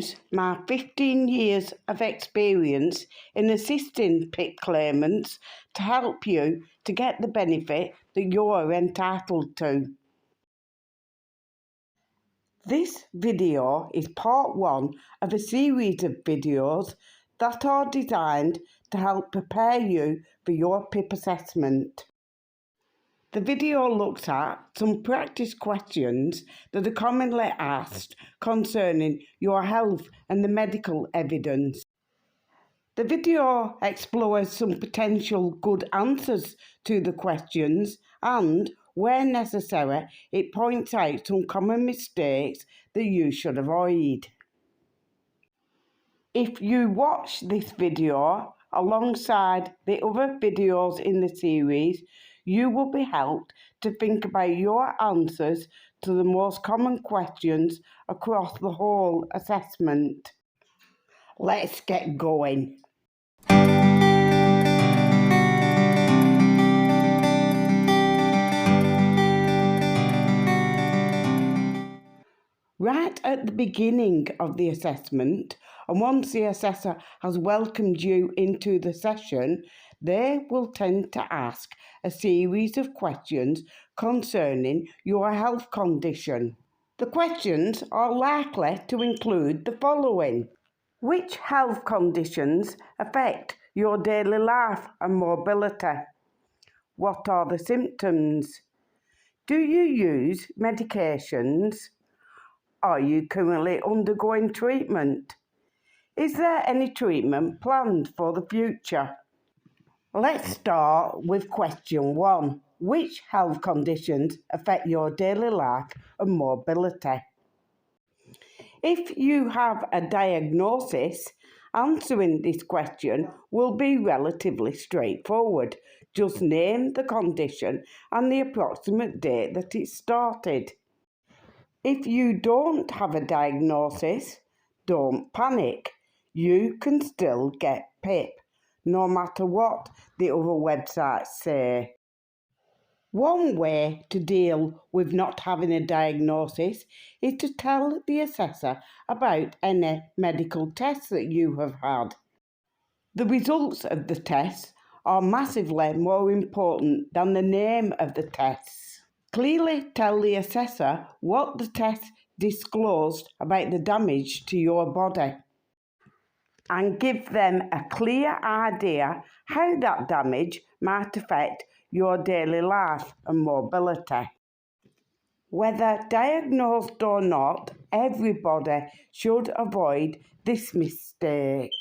use my 15 years of experience in assisting PIP claimants to help you to get the benefit that you're entitled to. This video is part 1 of a series of videos that are designed to help prepare you for your PIP assessment. The video looks at some practice questions that are commonly asked concerning your health and the medical evidence. The video explores some potential good answers to the questions and, where necessary, it points out some common mistakes that you should avoid. If you watch this video alongside the other videos in the series, you will be helped to think about your answers to the most common questions across the whole assessment. Let's get going. Right at the beginning of the assessment, and once the assessor has welcomed you into the session, they will tend to ask a series of questions concerning your health condition. The questions are likely to include the following. Which health conditions affect your daily life and mobility? What are the symptoms? Do you use medications? Are you currently undergoing treatment? Is there any treatment planned for the future? Let's start with question 1. Which health conditions affect your daily life and mobility? If you have a diagnosis, answering this question will be relatively straightforward. Just name the condition and the approximate date that it started. If you don't have a diagnosis, don't panic. You can still get PIP, no matter what the other websites say. One way to deal with not having a diagnosis is to tell the assessor about any medical tests that you have had. The results of the tests are massively more important than the name of the tests. Clearly tell the assessor what the test disclosed about the damage to your body, and give them a clear idea how that damage might affect your daily life and mobility. Whether diagnosed or not, everybody should avoid this mistake.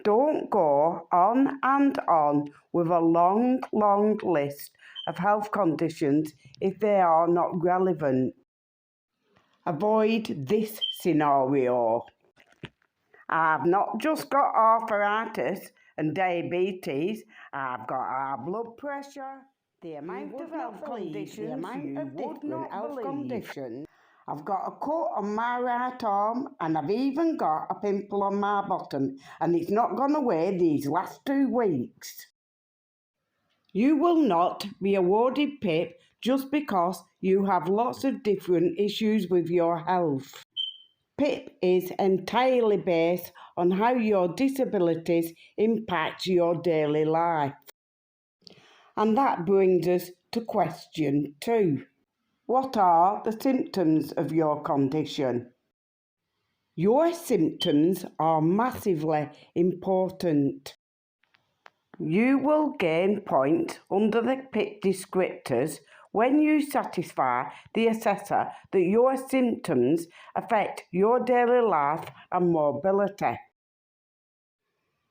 Don't go on and on with a long list of health conditions if they are not relevant. Avoid this scenario. I've not just got arthritis and diabetes, I've got high blood pressure, the amount of health conditions, I've got a cut on my right arm and I've even got a pimple on my bottom and it's not gone away these last 2 weeks. You will not be awarded PIP just because you have lots of different issues with your health. PIP is entirely based on how your disabilities impact your daily life. And that brings us to question 2. What are the symptoms of your condition? Your symptoms are massively important. You will gain points under the PIP descriptors when you satisfy the assessor that your symptoms affect your daily life and mobility.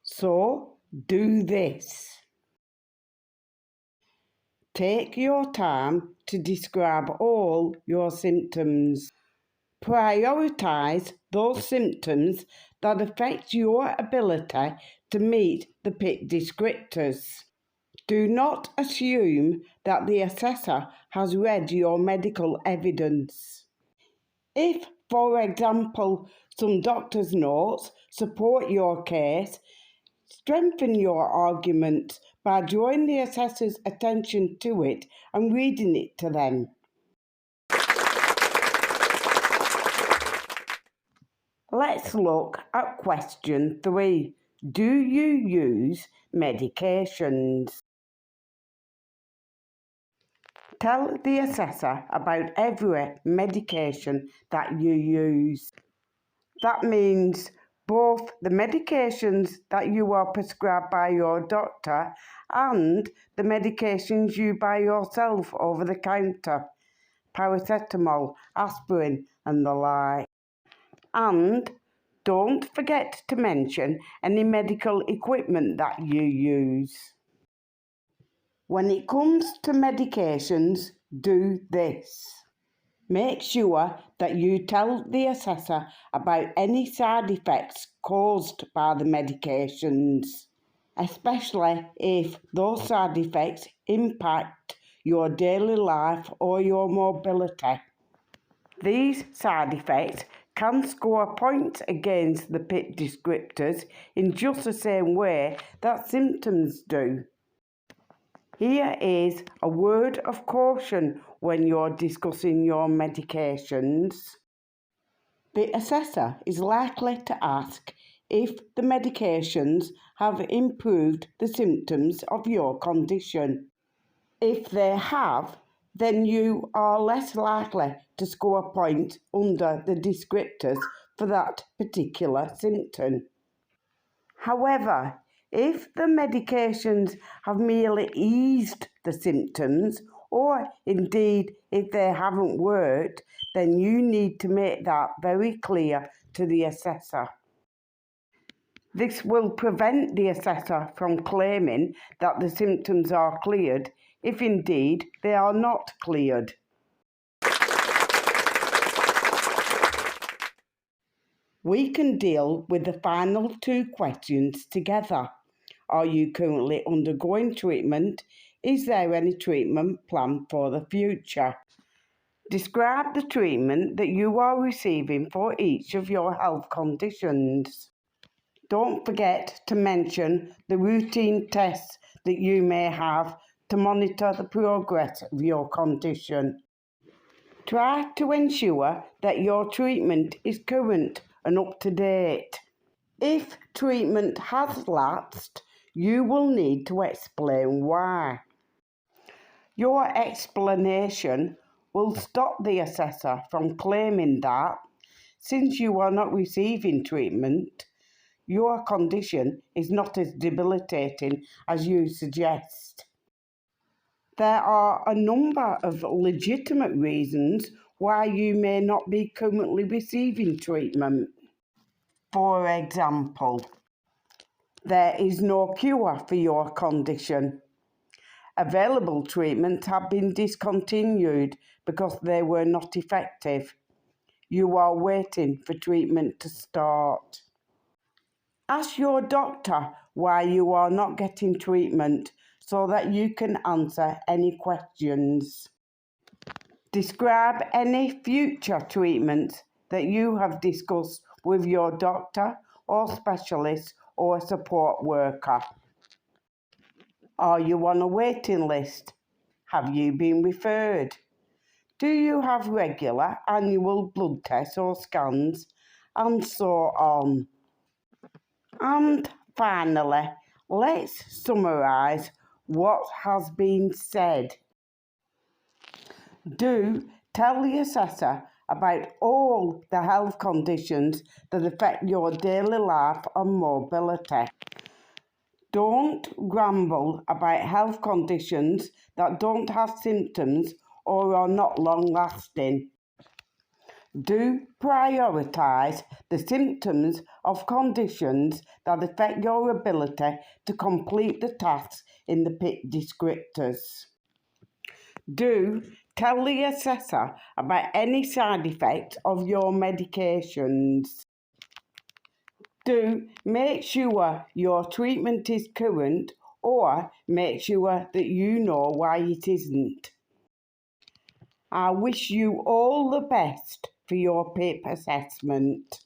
So, do this. Take your time to describe all your symptoms. Prioritise those symptoms that affect your ability to meet the PIP descriptors. Do not assume that the assessor has read your medical evidence. If, for example, some doctor's notes support your case, strengthen your argument by drawing the assessor's attention to it and reading it to them. Let's look at question 3. Do you use medications? Tell the assessor about every medication that you use. That means both the medications that you are prescribed by your doctor and the medications you buy yourself over the counter, paracetamol, aspirin and the like. And don't forget to mention any medical equipment that you use. When it comes to medications, do this. Make sure that you tell the assessor about any side effects caused by the medications, especially if those side effects impact your daily life or your mobility. These side effects can score points against the PIP descriptors in just the same way that symptoms do. Here is a word of caution when you're discussing your medications. The assessor is likely to ask if the medications have improved the symptoms of your condition. If they have, then you are less likely to score points under the descriptors for that particular symptom. However, if the medications have merely eased the symptoms, or indeed if they haven't worked, then you need to make that very clear to the assessor. This will prevent the assessor from claiming that the symptoms are cleared, if indeed they are not cleared. We can deal with the final 2 questions together. Are you currently undergoing treatment? Is there any treatment planned for the future? Describe the treatment that you are receiving for each of your health conditions. Don't forget to mention the routine tests that you may have to monitor the progress of your condition. Try to ensure that your treatment is current and up to date. If treatment has lapsed, you will need to explain why. Your explanation will stop the assessor from claiming that, since you are not receiving treatment, your condition is not as debilitating as you suggest. There are a number of legitimate reasons why you may not be currently receiving treatment. For example, there is no cure for your condition. Available treatments have been discontinued because they were not effective. You are waiting for treatment to start. Ask your doctor why you are not getting treatment so that you can answer any questions. Describe any future treatments that you have discussed with your doctor or specialist or support worker. Are you on a waiting list? Have you been referred? Do you have regular annual blood tests or scans? And so on. And finally, let's summarise what has been said. Do tell the assessor about all the health conditions that affect your daily life and mobility. Don't grumble about health conditions that don't have symptoms or are not long-lasting. Do prioritise the symptoms of conditions that affect your ability to complete the tasks in the PIP descriptors. Do tell the assessor about any side effects of your medications. Do make sure your treatment is current, or make sure that you know why it isn't. I wish you all the best for your PIP assessment.